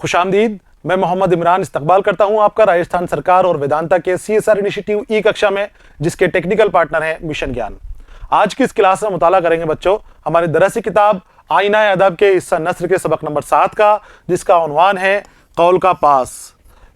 खुशामदीद। मैं मोहम्मद इमरान इस्तकबाल करता हूं आपका राजस्थान सरकार और वेदांता के CSR इनिशिएटिव ई कक्षा में, जिसके टेक्निकल पार्टनर हैं मिशन ज्ञान। आज की इस क्लास में मुताला करेंगे बच्चों हमारी दरसी किताब आईना अदब के हिस्सा नस्र के सबक नंबर 7 का, जिसका उन्वान है कौल का पास।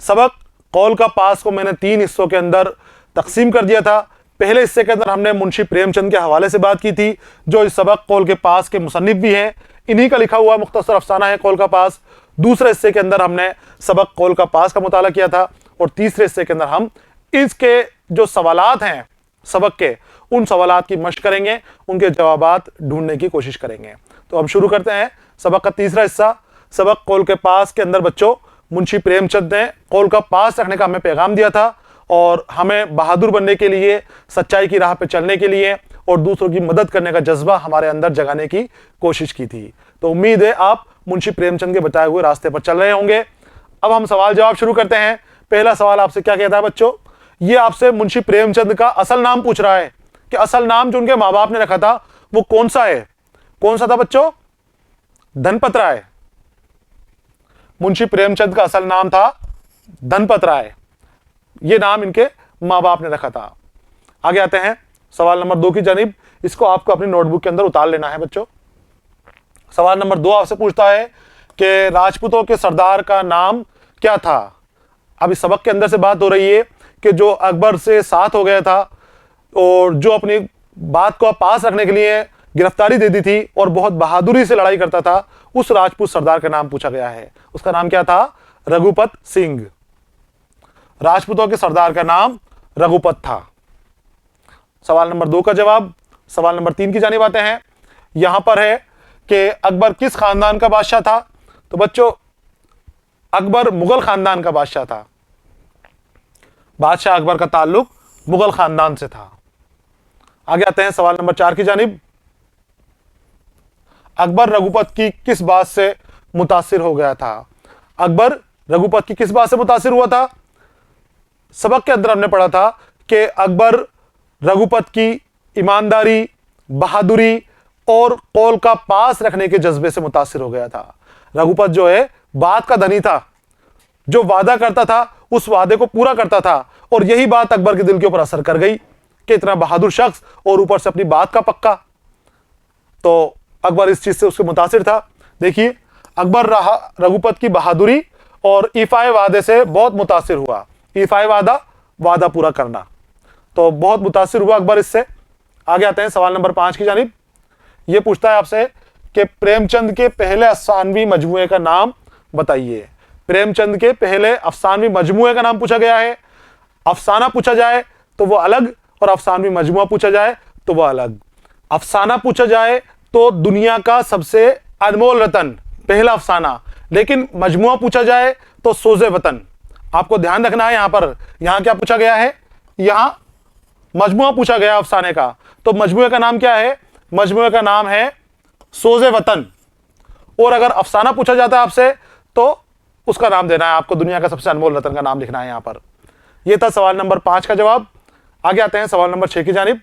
सबक कौल का पास को मैंने 3 हिस्सों के अंदर तकसीम कर दिया था। पहले हिस्से के अंदर हमने मुंशी प्रेमचंद के हवाले से बात की थी, जो इस सबक कौल के पास के मुसन्निफ भी हैं। इन्हीं का लिखा हुआ मुख्तसर अफसाना है कौल का पास। दूसरे हिस्से के अंदर हमने सबक कौल का पास का मुताला किया था, और तीसरे हिस्से के अंदर हम इसके जो सवालात हैं सबक के, उन सवालात की मशक करेंगे, उनके जवाबात ढूंढने की कोशिश करेंगे। तो हम शुरू करते हैं सबक का तीसरा हिस्सा। सबक कौल के पास के अंदर बच्चों मुंशी प्रेमचंद ने कौल का पास रखने का हमें पैगाम दिया था, और हमें बहादुर बनने के लिए, सच्चाई की राह पे चलने के लिए और दूसरों की मदद करने का जज्बा हमारे अंदर जगाने की कोशिश की थी। तो उम्मीद है आप मुंशी प्रेमचंद के बताए हुए रास्ते पर चल रहे होंगे। अब हम सवाल जवाब शुरू करते हैं। पहला सवाल आपसे क्या कहता है बच्चों? ये आपसे मुंशी प्रेमचंद का असल नाम पूछ रहा है कि असल नाम जो उनके माँ बाप ने रखा था वो कौन सा है। कौन सा था बच्चों? धनपत राय। मुंशी प्रेमचंद का असल नाम था धनपत राय। ये नाम इनके माँ बाप ने रखा था। आगे आते हैं सवाल नंबर 2 की जानिब। इसको आपको अपनी नोटबुक के अंदर उतार लेना है बच्चों। सवाल नंबर 2 आपसे पूछता है कि राजपूतों के सरदार का नाम क्या था। अब इस सबक के अंदर से बात हो रही है कि जो अकबर से साथ हो गया था और जो अपनी बात को पास रखने के लिए गिरफ्तारी दे दी थी और बहुत बहादुरी से लड़ाई करता था, उस राजपूत सरदार का नाम पूछा गया है। उसका नाम क्या था? रघुपत सिंह। राजपूतों के सरदार का नाम रघुपत था। सवाल नंबर 2 का जवाब। सवाल नंबर 3 की जानिब आते हैं। यहां पर है कि अकबर किस खानदान का बादशाह था। तो बच्चों अकबर मुगल खानदान का बादशाह था। बादशाह अकबर का ताल्लुक मुगल खानदान से था। आगे आते हैं सवाल नंबर 4 की जानिब। अकबर रघुपत की किस बात से मुतासिर हो गया था? अकबर रघुपत की किस बात से मुतासिर हुआ था? सबक के अंदर हमने पढ़ा था कि अकबर रघुपत की ईमानदारी, बहादुरी और कौल का पास रखने के जज्बे से मुतासिर हो गया था। रघुपत जो है बात का धनी था, जो वादा करता था उस वादे को पूरा करता था, और यही बात अकबर के दिल के ऊपर असर कर गई कि इतना बहादुर शख्स और ऊपर से अपनी बात का पक्का। तो अकबर इस चीज से उसके मुतासिर था। देखिए अकबर रघुपत की बहादुरी और ईफाए वादे से बहुत मुतासिर हुआ। ईफाए वादा पूरा करना, तो बहुत मुतासिर हुआ अकबर इससे। आगे आते हैं सवाल नंबर 5 की जानिब। यह पूछता है आपसे कि प्रेमचंद के पहले अफसानवी मजमूए का नाम बताइए। प्रेमचंद के पहले अफसानवी मजमूए का नाम पूछा गया है। अफसाना पूछा जाए तो वो अलग, और अफसानवी मजमुआ पूछा जाए तो वो अलग। अफसाना पूछा जाए तो दुनिया का सबसे अनमोल रतन, पहला अफसाना, लेकिन मजमुआ पूछा जाए तो सोज़े वतन। आपको ध्यान रखना है यहां पर, यहां क्या पूछा गया है? यहां मजमुआ पूछा गया अफसाने का। तो मजमुए का नाम क्या है? मजमुए का नाम है सोज़े वतन। और अगर अफसाना पूछा जाता है आपसे तो उसका नाम देना है आपको, दुनिया का सबसे अनमोल रतन का नाम लिखना है यहां पर। यह था सवाल नंबर 5 का जवाब। आगे आते हैं सवाल नंबर 6 की जानिब।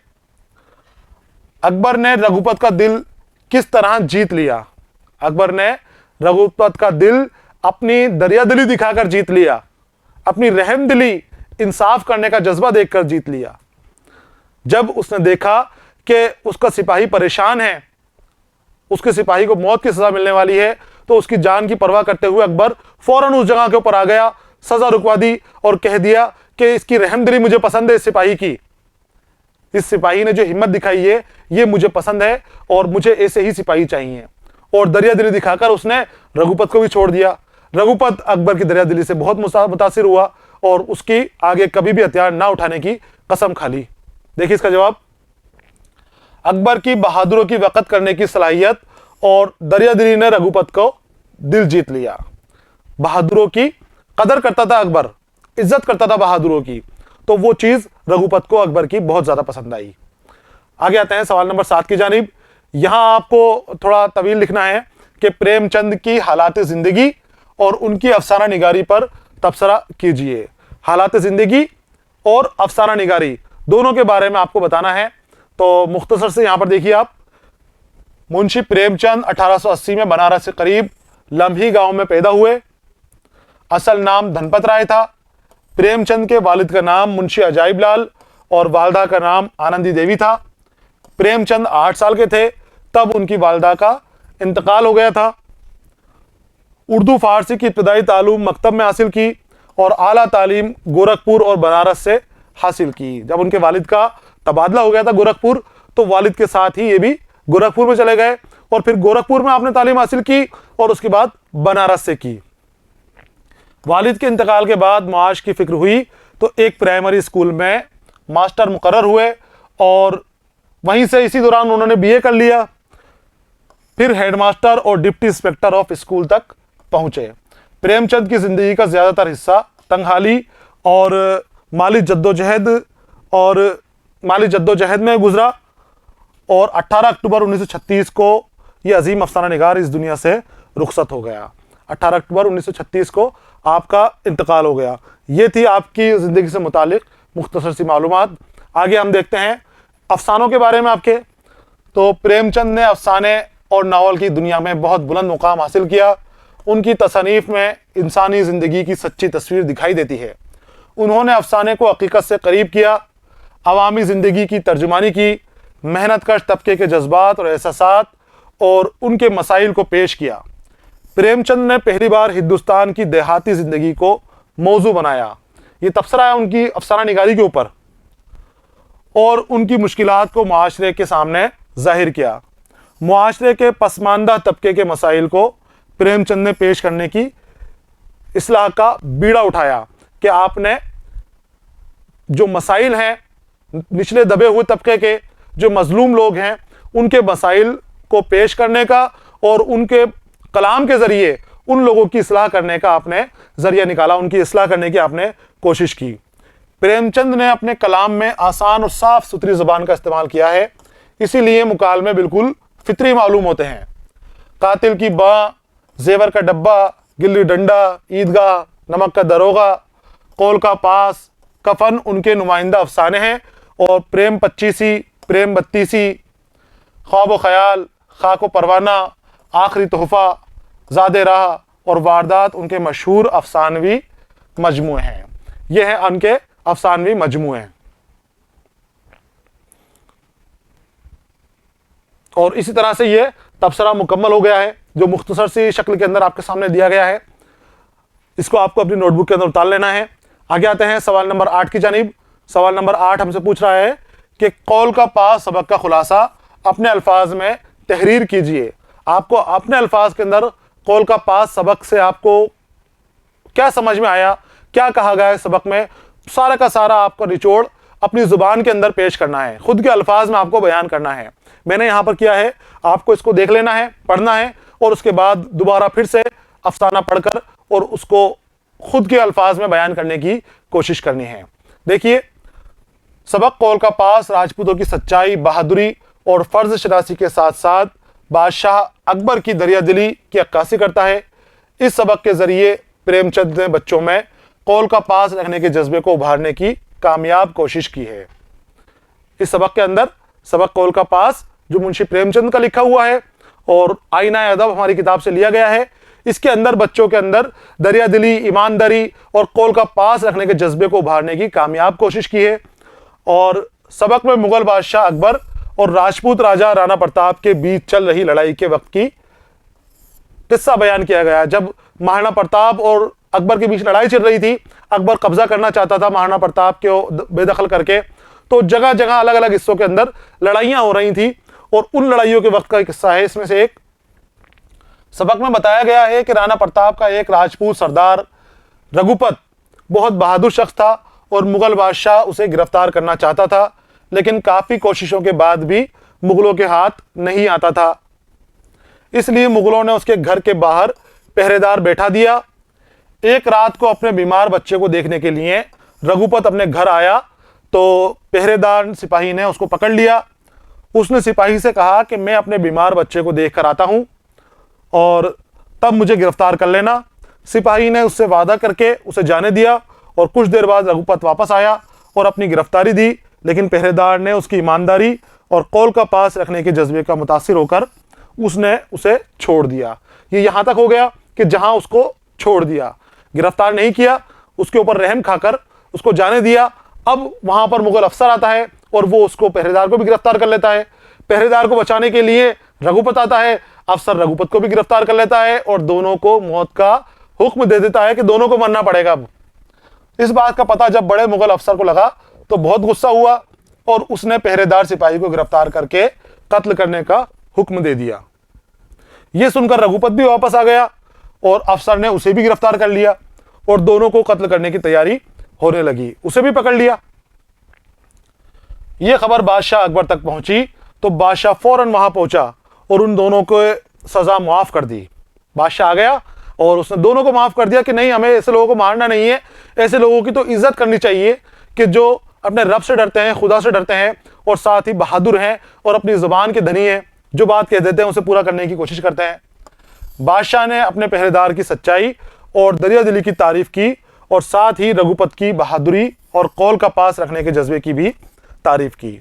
अकबर ने रघुपत का दिल किस तरह जीत लिया? अकबर ने रघुपत का दिल अपनी दरियादिली दिखाकर जीत लिया, अपनी रहमदिली, इंसाफ करने का जज्बा देखकर जीत लिया। जब उसने देखा कि उसका सिपाही परेशान है, उसके सिपाही को मौत की सजा मिलने वाली है, तो उसकी जान की परवाह करते हुए अकबर फौरन उस जगह के ऊपर आ गया, सजा रुकवा दी और कह दिया कि इसकी रहमदिली मुझे पसंद है। इस सिपाही की, इस सिपाही ने जो हिम्मत दिखाई है ये मुझे पसंद है और मुझे ऐसे ही सिपाही चाहिए। और दरियादिली दिखाकर उसने रघुपत को भी छोड़ दिया। रघुपत अकबर की दरियादिली से बहुत मुतासिर हुआ और उसकी आगे कभी भी हथियार ना उठाने की कसम खा ली। देखिए इसका जवाब। अकबर की बहादुरों की वक़्त करने की सलाहियत और दरियादिली ने रघुपत को दिल जीत लिया। बहादुरों की कदर करता था अकबर, इज्जत करता था बहादुरों की, तो वो चीज रघुपत को अकबर की बहुत ज्यादा पसंद आई। आगे आते हैं सवाल नंबर 7 की जानिब। यहां आपको थोड़ा तवील लिखना है कि प्रेमचंद की हालात जिंदगी और उनकी अफसाना निगारी पर तबसरा कीजिए। हालात जिंदगी और अफसाना निगारी दोनों के बारे में आपको बताना है। तो मुख्तसर से यहां पर देखिए आप, मुंशी प्रेमचंद 1880 में बनारस के करीब लम्ही गांव में पैदा हुए। असल नाम धनपत राय था। प्रेमचंद के वालिद का नाम मुंशी अजाइब लाल और वालदा का नाम आनंदी देवी था। प्रेमचंद 8 साल के थे तब उनकी वालदा का इंतकाल हो गया था। उर्दू फारसी की इब्तदाई तालीम मकतब में हासिल की और आला तालीम गोरखपुर और बनारस से हासिल की। जब उनके वालिद का तबादला हो गया था गोरखपुर, तो वालिद के साथ ही ये भी गोरखपुर में चले गए और फिर गोरखपुर में आपने तालीम हासिल की और उसके बाद बनारस से की। वालिद के इंतकाल के बाद माश की फिक्र हुई तो एक प्राइमरी स्कूल में मास्टर मुकर्रर हुए और वहीं से इसी दौरान उन्होंने बीए कर लिया। फिर हेडमास्टर और डिप्टी इंस्पेक्टर ऑफ स्कूल तक पहुंचे। प्रेमचंद की जिंदगी का ज्यादातर हिस्सा तंगहाली और माली जद्दोजहद में गुजरा और 18 अक्टूबर 1936 को यह अजीम अफसाना निगार इस दुनिया से रुखसत हो गया। 18 अक्टूबर 1936 को आपका इंतकाल हो गया। ये थी आपकी ज़िंदगी से मुतालिक मुख्तसर सी मालूमात। आगे हम देखते हैं अफसानों के बारे में आपके। तो प्रेमचंद ने अफसाने और नावल की दुनिया में बहुत बुलंद मुकाम हासिल किया। उनकी तसनीफ़ में इंसानी ज़िंदगी की सच्ची तस्वीर दिखाई देती है। उन्होंने अफसाने को हकीकत से करीब किया, अवामी ज़िंदगी की तर्जुमानी की, मेहनतकश तबके के जज्बात और एहसासात और उनके मसाइल को पेश किया। प्रेमचंद ने पहली बार हिंदुस्तान की देहाती ज़िंदगी को मौजू बनाया। ये तबसरा है उनकी अफसाना निगारी के ऊपर और उनकी मुश्किलात को मुआशरे के सामने जाहिर किया। मुआशरे के पसमानदा तबके के मसाइल को प्रेमचंद ने पेश करने की इस्लाह का बीड़ा उठाया कि आपने जो मसाइल हैं, निचले दबे हुए तबके के जो मजलूम लोग हैं, उनके मसाइल को पेश करने का और उनके कलाम के ज़रिए उन लोगों की इस्लाह करने का आपने ज़रिया निकाला, उनकी इस्लाह करने की आपने कोशिश की। प्रेमचंद ने अपने कलाम में आसान और साफ सुथरी ज़बान का इस्तेमाल किया है, इसीलिए मुकालमे बिल्कुल फितरी मालूम होते हैं। कातिल की बाँ, जेवर का डब्बा, गिल्ली डंडा, ईदगाह, नमक का दरोगा, कौल का पास, कफन उनके नुमाइंदा अफसाने हैं और प्रेम पच्चीसी, प्रेम बत्तीसी, ख्वाब व ख्याल, खाक व परवाना, आखिरी तोहफ़ा, ज़ादे राह और वारदात उनके मशहूर अफसानवी मजमूए हैं। ये हैं उनके अफसानवी मजमूए हैं। और इसी तरह से ये तबसरा मुकम्मल हो गया है जो मुख्तसर सी शक्ल के अंदर आपके सामने दिया गया है। इसको आपको अपनी नोटबुक के अंदर उतार लेना है। आगे आते हैं सवाल नंबर 8 की जानिब। सवाल नंबर 8 हमसे पूछ रहा है कि कौल का पास सबक का खुलासा अपने अल्फाज में तहरीर कीजिए। आपको अपने अल्फाज के अंदर कौल का पास सबक से आपको क्या समझ में आया, क्या कहा गया है सबक में, सारा का सारा आपको निचोड़ अपनी ज़ुबान के अंदर पेश करना है, खुद के अल्फाज में आपको बयान करना है। मैंने यहाँ पर किया है, आपको इसको देख लेना है, पढ़ना है और उसके बाद दोबारा फिर से अफसाना पढ़कर और उसको खुद के अल्फाज में बयान करने की कोशिश करनी है। देखिए, सबक कौल का पास राजपूतों की सच्चाई, बहादुरी और फ़र्ज शनासी के साथ साथ बादशाह अकबर की दरिया दिली की अक्कासी करता है। इस सबक के ज़रिए प्रेमचंद ने बच्चों में कौल का पास रखने के जज्बे को उभारने की कामयाब कोशिश की है। इस सबक के अंदर सबक कौल का पास जो मुंशी प्रेमचंद का लिखा हुआ है और आईना अदब हमारी किताब से लिया गया है, इसके अंदर बच्चों के अंदर दरिया दिली, ईमानदारी और कौल का पास रखने के जज्बे को उभारने की कामयाब कोशिश की है। और सबक में मुगल बादशाह अकबर और राजपूत राजा राणा प्रताप के बीच चल रही लड़ाई के वक्त की किस्सा बयान किया गया। जब महाराणा प्रताप और अकबर के बीच लड़ाई चल रही थी, अकबर कब्जा करना चाहता था महाराणा प्रताप के बेदखल करके, तो जगह जगह अलग अलग हिस्सों के अंदर लड़ाइयाँ हो रही थी और उन लड़ाइयों के वक्त का एक किस्सा है। इसमें से एक सबक में बताया गया है कि राणा प्रताप का एक राजपूत सरदार रघुपत बहुत बहादुर शख्स था और मुगल बादशाह उसे गिरफ्तार करना चाहता था, लेकिन काफ़ी कोशिशों के बाद भी मुगलों के हाथ नहीं आता था। इसलिए मुगलों ने उसके घर के बाहर पहरेदार बैठा दिया। एक रात को अपने बीमार बच्चे को देखने के लिए रघुपत अपने घर आया तो पहरेदार सिपाही ने उसको पकड़ लिया। उसने सिपाही से कहा कि मैं अपने बीमार बच्चे को देख कर आता हूँ और तब मुझे गिरफ्तार कर लेना। सिपाही ने उससे वादा करके उसे जाने दिया और कुछ देर बाद रघुपत वापस आया और अपनी गिरफ्तारी दी, लेकिन पहरेदार ने उसकी ईमानदारी और कौल का पास रखने के जज्बे का मुतासिर होकर उसने उसे छोड़ दिया। ये यहाँ तक हो गया कि जहाँ उसको छोड़ दिया। गिरफ्तार नहीं किया, उसके ऊपर रहम खाकर उसको जाने दिया। अब वहां पर मुगल अफसर आता है और वो उसको, पहरेदार को भी गिरफ्तार कर लेता है। पहरेदार को बचाने के लिए रघुपत आता है, अफसर रघुपत को भी गिरफ्तार कर लेता है और दोनों को मौत का हुक्म दे देता है कि दोनों को मरना पड़ेगा। अब इस बात का पता जब बड़े मुगल अफसर को लगा तो बहुत गुस्सा हुआ और उसने पहरेदार सिपाही को गिरफ्तार करके कत्ल करने का हुक्म दे दिया। यह सुनकर रघुपत भी वापस आ गया और अफसर ने उसे भी गिरफ्तार कर लिया और दोनों को कत्ल करने की तैयारी होने लगी, उसे भी पकड़ लिया। यह खबर बादशाह अकबर तक पहुंची तो बादशाह फौरन वहां पहुंचा और उन दोनों को सजा माफ कर दी। बादशाह आ गया और उसने दोनों को माफ कर दिया कि नहीं, हमें ऐसे लोगों को मारना नहीं है, ऐसे लोगों की तो इज्जत करनी चाहिए कि जो अपने रब से डरते हैं, खुदा से डरते हैं और साथ ही बहादुर हैं और अपनी जुबान के धनी हैं, जो बात कह देते हैं उसे पूरा करने की कोशिश करते हैं। बादशाह ने अपने पहरेदार की सच्चाई और दरिया दिली की तारीफ की और साथ ही रघुपत की बहादुरी और कौल का पास रखने के जज्बे की भी तारीफ की।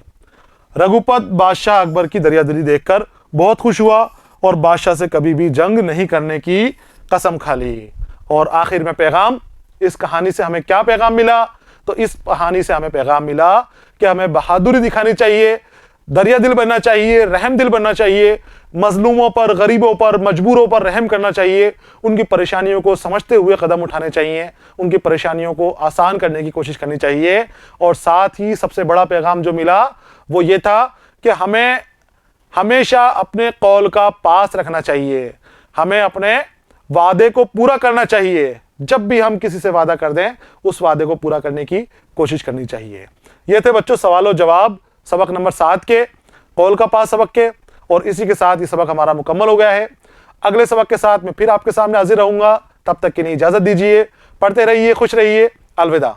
रघुपत बादशाह अकबर की दरिया दिली देखकर बहुत खुश हुआ और बादशाह से कभी भी जंग नहीं करने की कसम खा ली। और आखिर में पैगाम, इस कहानी से हमें क्या पैगाम मिला? तो इस कहानी से हमें पैगाम मिला कि हमें बहादुरी दिखानी चाहिए, दरिया दिल बनना चाहिए, रहम दिल बनना चाहिए, मजलूमों पर, गरीबों पर, मजबूरों पर रहम करना चाहिए, उनकी परेशानियों को समझते हुए कदम उठाने चाहिए, उनकी परेशानियों को आसान करने की कोशिश करनी चाहिए। और साथ ही सबसे बड़ा पैगाम जो मिला वो ये था कि हमें हमेशा अपने कौल का पास रखना चाहिए, हमें अपने वादे को पूरा करना चाहिए। जब भी हम किसी से वादा कर दें उस वादे को पूरा करने की कोशिश करनी चाहिए। ये थे बच्चों सवाल और जवाब सबक नंबर 7 के, कौल का पास सबक के। और इसी के साथ ये सबक हमारा मुकम्मल हो गया है। अगले सबक के साथ मैं फिर आपके सामने हाजिर रहूंगा, तब तक के लिए इजाजत दीजिए। पढ़ते रहिए, खुश रहिए, अलविदा।